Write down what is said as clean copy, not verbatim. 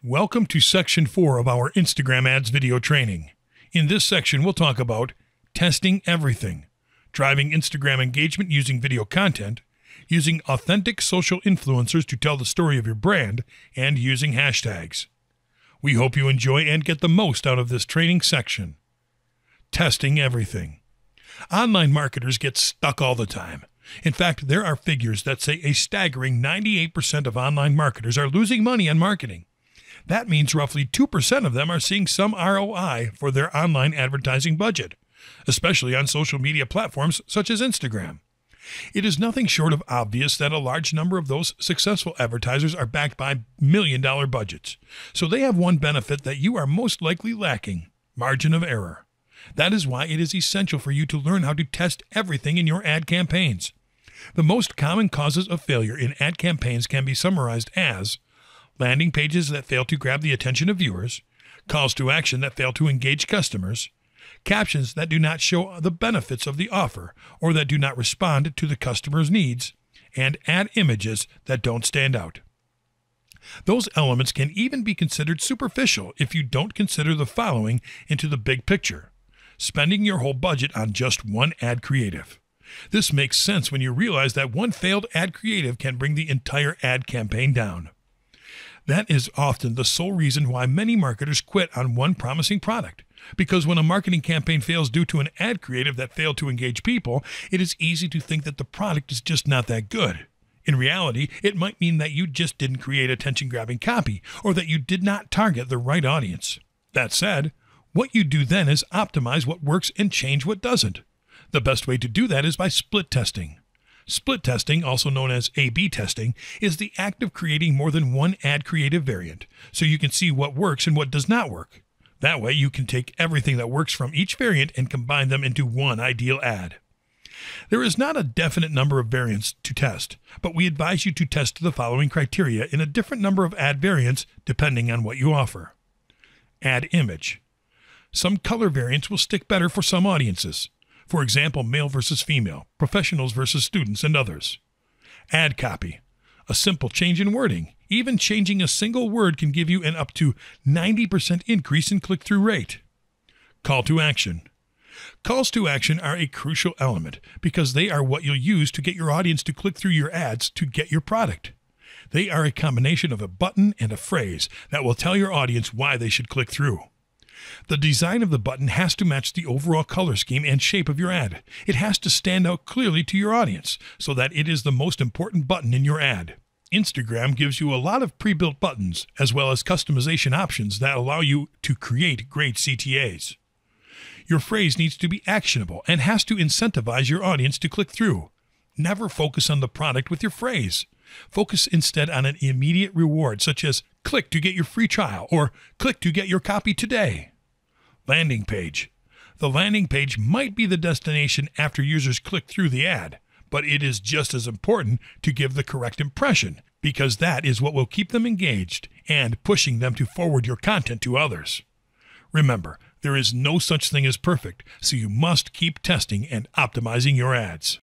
Welcome to Section 4 of our Instagram Ads video training. In this section, we'll talk about testing everything, driving Instagram engagement using video content, using authentic social influencers to tell the story of your brand, and using hashtags. We hope you enjoy and get the most out of this training section. Testing everything. Online marketers get stuck all the time. In fact, there are figures that say a staggering 98% of online marketers are losing money on marketing. That means roughly 2% of them are seeing some ROI for their online advertising budget, especially on social media platforms such as Instagram. It is nothing short of obvious that a large number of those successful advertisers are backed by million-dollar budgets. So they have one benefit that you are most likely lacking: margin of error. That is why it is essential for you to learn how to test everything in your ad campaigns. The most common causes of failure in ad campaigns can be summarized as landing pages that fail to grab the attention of viewers, calls to action that fail to engage customers, captions that do not show the benefits of the offer or that do not respond to the customer's needs, and ad images that don't stand out. Those elements can even be considered superficial if you don't consider the following into the big picture: spending your whole budget on just one ad creative. This makes sense when you realize that one failed ad creative can bring the entire ad campaign down. That is often the sole reason why many marketers quit on one promising product. Because when a marketing campaign fails due to an ad creative that failed to engage people, it is easy to think that the product is just not that good. In reality, it might mean that you just didn't create attention-grabbing copy, or that you did not target the right audience. That said, what you do then is optimize what works and change what doesn't. The best way to do that is by split testing. Split testing, also known as A/B testing, is the act of creating more than one ad creative variant, so you can see what works and what does not work. That way, you can take everything that works from each variant and combine them into one ideal ad. There is not a definite number of variants to test, but we advise you to test the following criteria in a different number of ad variants depending on what you offer. Ad image. Some color variants will stick better for some audiences. For example, male versus female, professionals versus students, and others. Ad copy. A simple change in wording. Even changing a single word can give you an up to 90% increase in click-through rate. Call to action. Calls to action are a crucial element because they are what you'll use to get your audience to click through your ads to get your product. They are a combination of a button and a phrase that will tell your audience why they should click through. The design of the button has to match the overall color scheme and shape of your ad. It has to stand out clearly to your audience so that it is the most important button in your ad. Instagram gives you a lot of pre-built buttons as well as customization options that allow you to create great CTAs. Your phrase needs to be actionable and has to incentivize your audience to click through. Never focus on the product with your phrase. Focus instead on an immediate reward such as click to get your free trial or click to get your copy today. Landing page. The landing page might be the destination after users click through the ad, but it is just as important to give the correct impression because that is what will keep them engaged and pushing them to forward your content to others. Remember, there is no such thing as perfect, so you must keep testing and optimizing your ads.